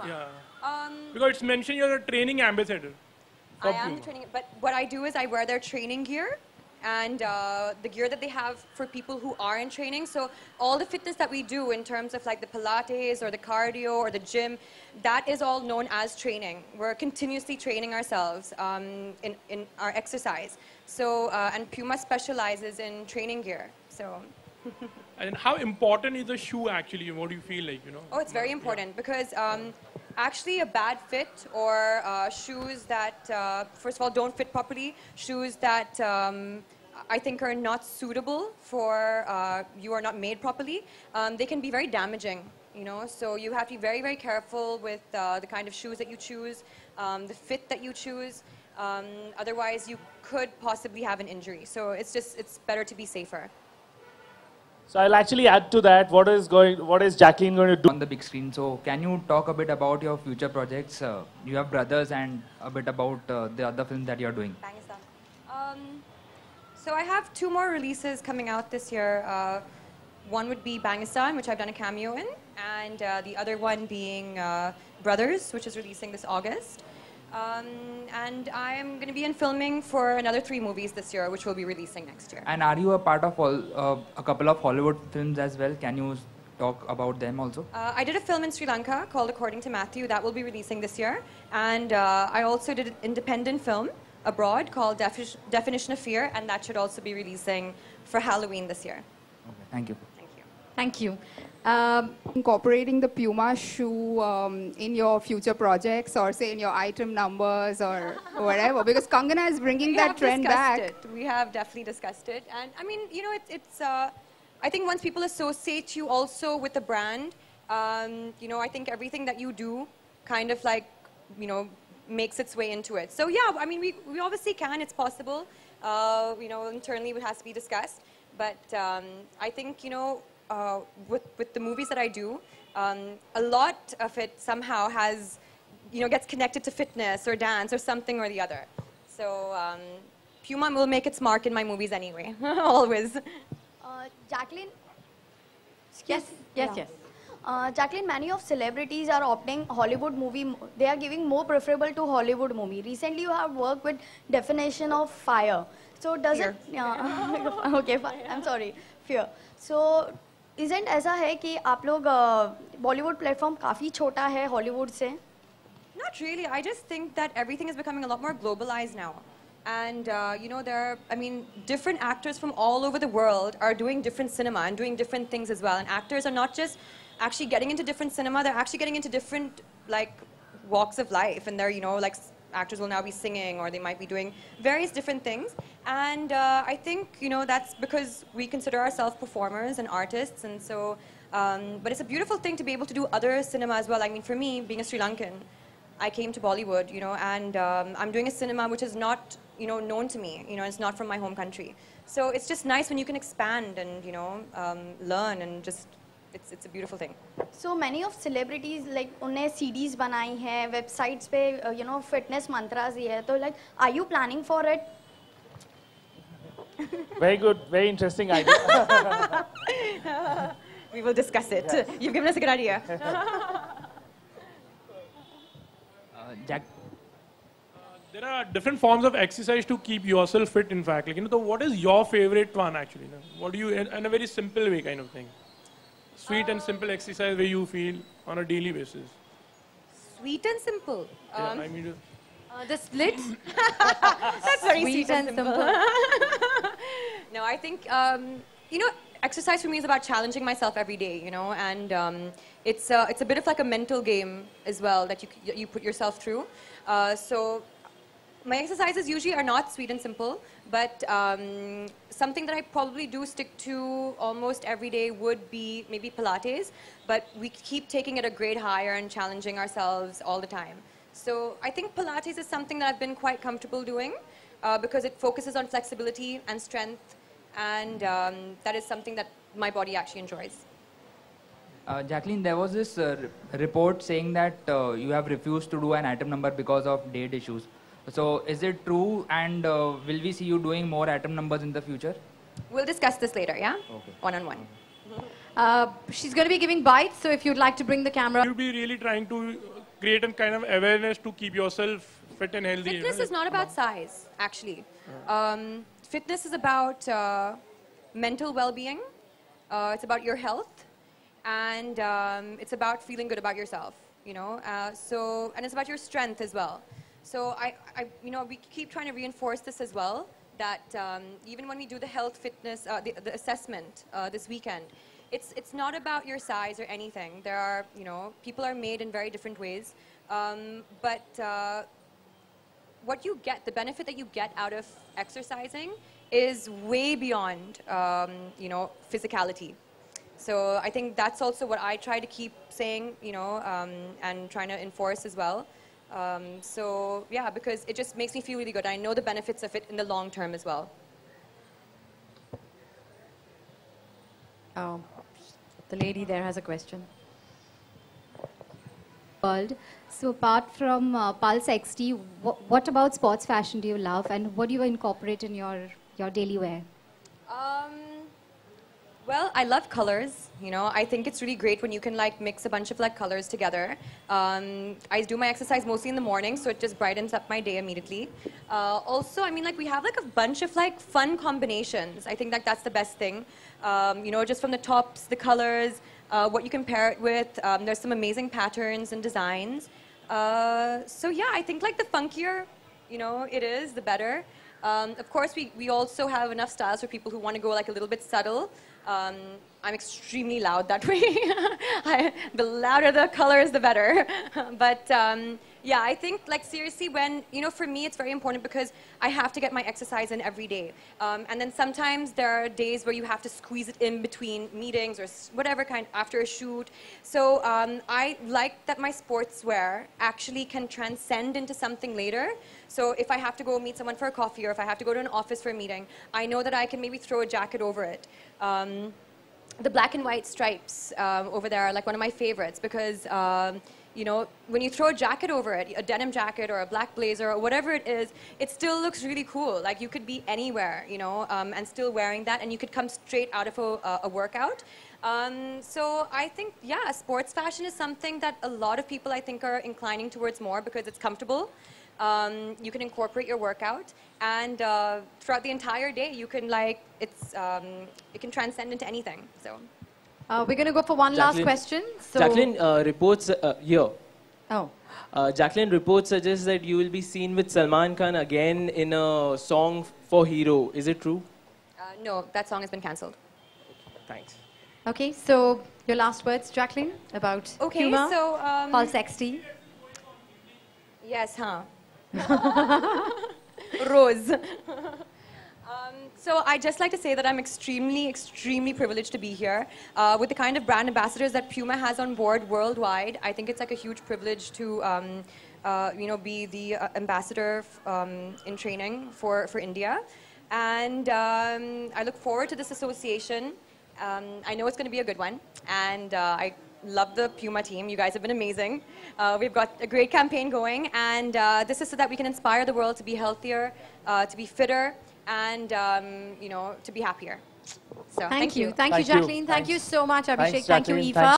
Yeah. Because it's mentioned you're a training ambassador. I am the training, but what I do is I wear their training gear and the gear that they have for people who are in training. So all the fitness that we do in terms of like the Pilates or the cardio or the gym, that is all known as training. We're continuously training ourselves in our exercise. So, and Puma specializes in training gear. So. And how important is the shoe actually? What do you feel like, you know? Oh, it's very important because actually a bad fit or shoes that, first of all, don't fit properly, shoes that I think are not suitable for, you are not made properly, they can be very damaging, you know? So you have to be very, very careful with the kind of shoes that you choose, the fit that you choose. Otherwise, you could possibly have an injury. So it's better to be safer. So I'll actually add to that. What is Jacqueline going to do on the big screen? So can you talk a bit about your future projects? You have brothers, and a bit about the other films that you're doing. So I have 2 more releases coming out this year. One would be Bangistan, which I've done a cameo in, and the other one being Brothers, which is releasing this August. And I'm going to be in filming for another 3 movies this year, which we'll be releasing next year. And are you a part of a couple of Hollywood films as well? Can you talk about them also? I did a film in Sri Lanka called According to Matthew. That will be releasing this year. And I also did an independent film abroad called Definition of Fear, and that should also be releasing for Halloween this year. Okay, thank you. Thank you. Thank you. Incorporating the Puma shoe in your future projects, or say in your item numbers or whatever, because Kangana is bringing that trend back. We have definitely discussed it, and I mean, you know, I think once people associate you also with the brand, you know, I think everything that you do kind of like, you know, makes its way into it. So yeah, I mean, we obviously can, it's possible, you know, internally it has to be discussed, but I think, you know, with the movies that I do, a lot of it somehow has, you know, gets connected to fitness or dance or something or the other. So Puma will make its mark in my movies anyway, always. Jacqueline? Yes. Jacqueline, many of celebrities are opting Hollywood movie. They are giving more preferable to Hollywood movie. Recently, you have worked with Definition of Fire. So does Fear. it? Yeah. Okay, fine. I'm sorry. Fear. So isn't ऐसा है कि आप लोग Bollywood platform काफी छोटा है Hollywood से? Not really. I just think that everything is becoming a lot more globalized now. And, you know, I mean, different actors from all over the world are doing different cinema and doing different things as well. And actors are not just actually getting into different cinema, they're actually getting into different, like, walks of life. And they're, you know, like, actors will now be singing, or they might be doing various different things. And I think, you know, that's because we consider ourselves performers and artists. And so, but it's a beautiful thing to be able to do other cinema as well. I mean, for me, being a Sri Lankan, I came to Bollywood, you know, and I'm doing a cinema which is not, you know, known to me. You know, it's not from my home country. So it's just nice when you can expand and, you know, learn, and just, it's a beautiful thing. So many of celebrities, like, उन्हें CDs बनाई हैं, websites पे, you know, fitness mantras ही है. So, like, are you planning for it? Very good, very interesting idea. We will discuss it. Yes. You've given us a good idea. There are different forms of exercise to keep yourself fit, in fact. Like, you know, what is your favorite one actually? You know? What do you, in a very simple way kind of thing? Sweet and simple exercise where you feel on a daily basis. Sweet and simple? Yeah, I mean, The splits? That's very sweet and simple. No, I think, you know, exercise for me is about challenging myself every day, you know, and it's a bit of like a mental game as well that you put yourself through. So my exercises usually are not sweet and simple, but something that I probably do stick to almost every day would be maybe Pilates, but we keep taking it a grade higher and challenging ourselves all the time. So I think Pilates is something that I've been quite comfortable doing because it focuses on flexibility and strength, and that is something that my body actually enjoys. Jacqueline, there was this report saying that you have refused to do an item number because of date issues. So is it true, and will we see you doing more item numbers in the future? We'll discuss this later, yeah? Okay. One-on-one. She's going to be giving bites, so if you'd like to bring the camera. you'll be really trying to create a kind of awareness to keep yourself fit and healthy. Fitness is not about size, actually. Fitness is about mental well-being. It's about your health, and it's about feeling good about yourself. You know, and it's about your strength as well. So we keep trying to reinforce this as well. That even when we do the health fitness, the assessment this weekend, it's not about your size or anything. There are, people are made in very different ways, but what you get, the benefit that you get out of exercising is way beyond, physicality. So I think that's also what I try to keep saying, and trying to enforce as well. So yeah, because it just makes me feel really good. I know the benefits of it in the long term as well. Oh, the lady there has a question. World. So apart from Pulse XT, what about sports fashion do you love, and what do you incorporate in your daily wear? Well, I love colors. I think it's really great when you can mix a bunch of colors together. I do my exercise mostly in the morning, so it just brightens up my day immediately. Also, we have a bunch of fun combinations. I think that's the best thing. Just from the tops, the colors, what you can pair it with. There's some amazing patterns and designs. So yeah, I think the funkier, it is, the better. Of course, we also have enough styles for people who want to go a little bit subtle. I'm extremely loud that way. The louder the colors, the better. But yeah, I think seriously, when for me it's very important because I have to get my exercise in every day, and then sometimes there are days where you have to squeeze it in between meetings or whatever kind after a shoot. So I like that my sportswear actually can transcend into something later. So if I have to go meet someone for a coffee, or if I have to go to an office for a meeting, I know that I can maybe throw a jacket over it. The black and white stripes over there are one of my favorites because, when you throw a jacket over it, a denim jacket or a black blazer or whatever it is, it still looks really cool. You could be anywhere, and still wearing that, and you could come straight out of a workout. So I think, yeah, sports fashion is something that a lot of people, I think, are inclining towards more because it's comfortable. You can incorporate your workout, and throughout the entire day, you can it can transcend into anything. So, we're going to go for one last question. So Jacqueline, reports here. Oh. Jacqueline, reports suggest that you will be seen with Salman Khan again in a song for Hero. Is it true? No, that song has been cancelled. Thanks. Okay, so your last words, Jacqueline, about Puma, so Pulse XT. Yes, huh? Rose. So I'd just like to say that I'm extremely, extremely privileged to be here. With the kind of brand ambassadors that Puma has on board worldwide, I think it's a huge privilege to be the ambassador in training for India. And I look forward to this association. I know it's going to be a good one. And I love the Puma team. You guys have been amazing. We've got a great campaign going, and this is so that we can inspire the world to be healthier, to be fitter, and to be happier. So Thank you. Thank you, Jacqueline. Thank you so much, Abhishek. Thanks, Thank you, Jacqueline. Aoife.